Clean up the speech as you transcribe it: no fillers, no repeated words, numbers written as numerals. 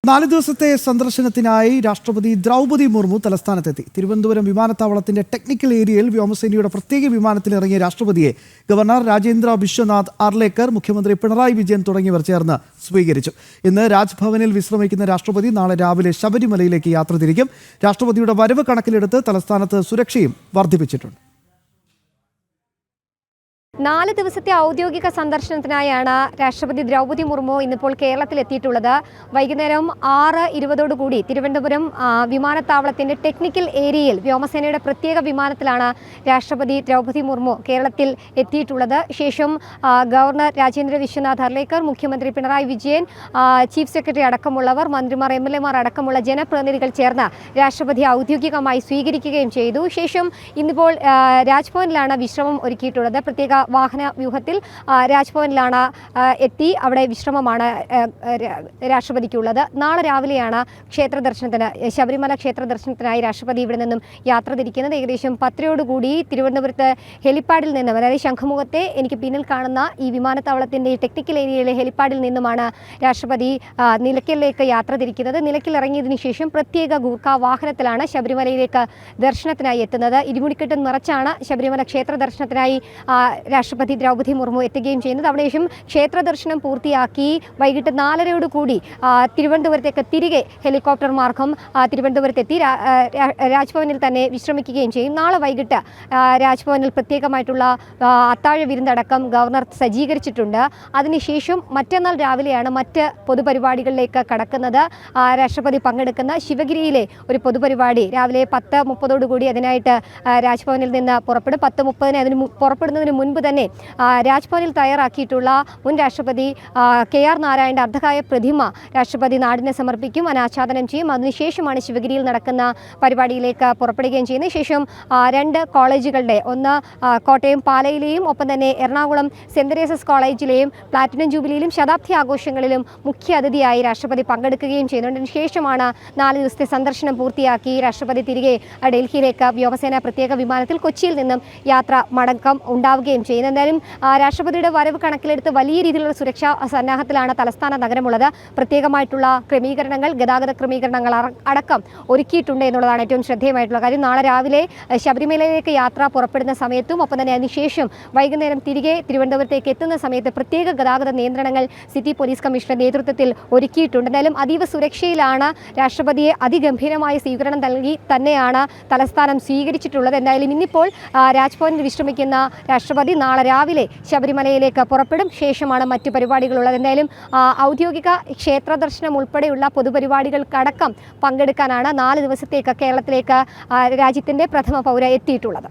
4 ദിവസത്തെ സന്ദർശനത്തിനായി രാഷ്ട്രപതി ദ്രൗപദി മുർമു തലസ്ഥാനത്തെത്തി. തിരുവനന്തപുരം വിമാനത്താവളത്തിന്റെ ടെക്നിക്കൽ ഏരിയയിൽ വ്യോമസേനയുടെ പ്രത്യേക വിമാനത്തിൽ ഇറങ്ങിയ രാഷ്ട്രപതിയെ ഗവർണർ രാജേന്ദ്ര വിശ്വനാഥ് ആർലേക്കർ, മുഖ്യമന്ത്രി പിണറായി വിജയൻ തുടങ്ങിയവർ ചേർന്ന് സ്വീകരിച്ചു. ഇന്ന് രാജ്ഭവനിൽ വിശ്രമിക്കുന്ന രാഷ്ട്രപതി നാളെ രാവിലെ ശബരിമലയിലേക്ക് യാത്ര തിരിക്കും. രാഷ്ട്രപതിയുടെ വരവ് കണക്കിലെടുത്ത് തലസ്ഥാനത്ത് സുരക്ഷയും വർദ്ധിപ്പിച്ചിട്ടുണ്ട്. 4 ദിവസത്തെ ഔദ്യോഗിക സന്ദർശനത്തിനായാണ് രാഷ്ട്രപതി ദ്രൗപദി മുർമു ഇന്നിപ്പോൾ കേരളത്തിലെത്തിയിട്ടുള്ളത്. വൈകുന്നേരം 6:20 തിരുവനന്തപുരം വിമാനത്താവളത്തിൻ്റെ ടെക്നിക്കൽ ഏരിയയിൽ വ്യോമസേനയുടെ പ്രത്യേക വിമാനത്തിലാണ് രാഷ്ട്രപതി ദ്രൗപദി മുർമു കേരളത്തിൽ എത്തിയിട്ടുള്ളത്. ശേഷം ഗവർണർ രാജേന്ദ്ര വിശ്വനാഥ് ആർലേക്കർ, മുഖ്യമന്ത്രി പിണറായി വിജയൻ, ചീഫ് സെക്രട്ടറി അടക്കമുള്ളവർ, മന്ത്രിമാർ, MLA മാർ അടക്കമുള്ള ജനപ്രതിനിധികൾ ചേർന്ന് രാഷ്ട്രപതി ഔദ്യോഗികമായി സ്വീകരിക്കുകയും ചെയ്തു. ശേഷം ഇന്നിപ്പോൾ രാജ്ഭവനിലാണ് വിശ്രമം ഒരുക്കിയിട്ടുള്ളത്. പ്രത്യേക വാഹന വ്യൂഹത്തിൽ രാജ്ഭവനിലാണ് എത്തി. അവിടെ വിശ്രമമാണ് രാഷ്ട്രപതിക്കുള്ളത്. നാളെ രാവിലെയാണ് ക്ഷേത്ര ദർശനത്തിന്, ശബരിമല ക്ഷേത്ര ദർശനത്തിനായി രാഷ്ട്രപതി ഇവിടെ നിന്നും യാത്ര തിരിക്കുന്നത്. ഏകദേശം 10:00 തിരുവനന്തപുരത്ത് ഹെലിപ്പാഡിൽ നിന്നും, അതായത് ശംഖുമുഖത്തെ എനിക്ക് പിന്നിൽ കാണുന്ന ഈ വിമാനത്താവളത്തിൻ്റെ ടെക്നിക്കൽ ഏരിയയിലെ ഹെലിപ്പാഡിൽ നിന്നുമാണ് രാഷ്ട്രപതി നിലയ്ക്കലിലേക്ക് യാത്ര തിരിക്കുന്നത്. നിലയ്ക്കൽ ഇറങ്ങിയതിനു ശേഷം പ്രത്യേക ഗൂർഖ വാഹനത്തിലാണ് ശബരിമലയിലേക്ക് ദർശനത്തിനായി എത്തുന്നത്. ഇരുമുടിക്കെട്ട് നിറച്ചാണ് ശബരിമല ക്ഷേത്ര ദർശനത്തിനായി രാഷ്ട്രപതി ദ്രൗപദി മുർമു എത്തുകയും ചെയ്യുന്നത്. അവിടെയും ക്ഷേത്ര ദർശനം പൂർത്തിയാക്കി വൈകിട്ട് 4:30 തിരുവനന്തപുരത്തേക്ക് തിരികെ ഹെലികോപ്റ്റർ മാർഗം തിരുവനന്തപുരത്തെത്തി രാജ്ഭവനിൽ തന്നെ വിശ്രമിക്കുകയും ചെയ്യും. നാളെ വൈകിട്ട് രാജ്ഭവനിൽ പ്രത്യേകമായിട്ടുള്ള അത്താഴ വിരുന്നടക്കം ഗവർണർ സജ്ജീകരിച്ചിട്ടുണ്ട്. അതിനുശേഷം മറ്റന്നാൾ രാവിലെയാണ് മറ്റ് പൊതുപരിപാടികളിലേക്ക് കടക്കുന്നത്. രാഷ്ട്രപതി പങ്കെടുക്കുന്ന ശിവഗിരിയിലെ ഒരു പൊതുപരിപാടി രാവിലെ 10:30 അതിനായിട്ട് രാജ്ഭവനിൽ നിന്ന് പുറപ്പെടും. 10:30 അതിന് പുറപ്പെടുന്നതിന് മുൻപ് തന്നെ രാജ്ഭവനിൽ തയ്യാറാക്കിയിട്ടുള്ള മുൻ രാഷ്ട്രപതി KR നാരായണന്റെ അർദ്ധകായ പ്രതിമ രാഷ്ട്രപതി നാടിനെ സമർപ്പിക്കും, അനാച്ഛാദനം ചെയ്യും. അതിനുശേഷമാണ് ശിവഗിരിയിൽ നടക്കുന്ന പരിപാടിയിലേക്ക് പുറപ്പെടുകയും ചെയ്യുന്നത്. ശേഷം 2 കോളേജുകളുടെ, ഒന്ന് കോട്ടയം പാലയിലെയും ഒപ്പം തന്നെ എറണാകുളം സെന്റ് തെരേസസ് കോളേജിലെയും പ്ലാറ്റിനം ജൂബിലിയിലും ശതാബ്ദി ആഘോഷങ്ങളിലും മുഖ്യ അതിഥിയായി രാഷ്ട്രപതി പങ്കെടുക്കുകയും ചെയ്യുന്നുണ്ട്. അതിനുശേഷമാണ് 4 ദിവസത്തെ സന്ദർശനം പൂർത്തിയാക്കി രാഷ്ട്രപതി തിരികെ ഡൽഹിയിലേക്ക് വ്യോമസേന പ്രത്യേക വിമാനത്തിൽ കൊച്ചിയിൽ നിന്നും യാത്ര മടക്കം ഉണ്ടാവുകയും ചെയ്യുന്നത്. എന്തായാലും രാഷ്ട്രപതിയുടെ വരവ് കണക്കിലെടുത്ത് വലിയ രീതിയിലുള്ള സുരക്ഷാ സന്നാഹത്തിലാണ് തലസ്ഥാന നഗരമുള്ളത്. പ്രത്യേകമായിട്ടുള്ള ക്രമീകരണങ്ങൾ, ഗതാഗത ക്രമീകരണങ്ങൾ അടക്കം ഒരുക്കിയിട്ടുണ്ട് എന്നുള്ളതാണ് ഏറ്റവും ശ്രദ്ധേയമായിട്ടുള്ള കാര്യം. നാളെ രാവിലെ ശബരിമലയിലേക്ക് യാത്ര പുറപ്പെടുന്ന സമയത്തും ഒപ്പം തന്നെ അതിനുശേഷം വൈകുന്നേരം തിരികെ തിരുവനന്തപുരത്തേക്ക് എത്തുന്ന സമയത്ത് പ്രത്യേക ഗതാഗത നിയന്ത്രണങ്ങൾ സിറ്റി പോലീസ് കമ്മീഷണറുടെ നേതൃത്വത്തിൽ ഒരുക്കിയിട്ടുണ്ട്. എന്തായാലും അതീവ സുരക്ഷയിലാണ് രാഷ്ട്രപതിയെ അതിഗംഭീരമായ സ്വീകരണം നൽകി തന്നെയാണ് തലസ്ഥാനം സ്വീകരിച്ചിട്ടുള്ളത്. എന്തായാലും ഇന്നിപ്പോൾ രാജ്ഭവനിൽ വിശ്രമിക്കുന്ന രാഷ്ട്രപതി നാളെ രാവിലെ ശബരിമലയിലേക്ക് പുറപ്പെടും. ശേഷമാണ് മറ്റു പരിപാടികളുള്ളത്. എന്തായാലും ഔദ്യോഗിക ക്ഷേത്ര ദർശനം ഉൾപ്പെടെയുള്ള പൊതുപരിപാടികൾക്കടക്കം പങ്കെടുക്കാനാണ് 4 ദിവസത്തേക്ക് കേരളത്തിലേക്ക് രാജ്യത്തിൻ്റെ പ്രഥമ പൗര എത്തിയിട്ടുള്ളത്.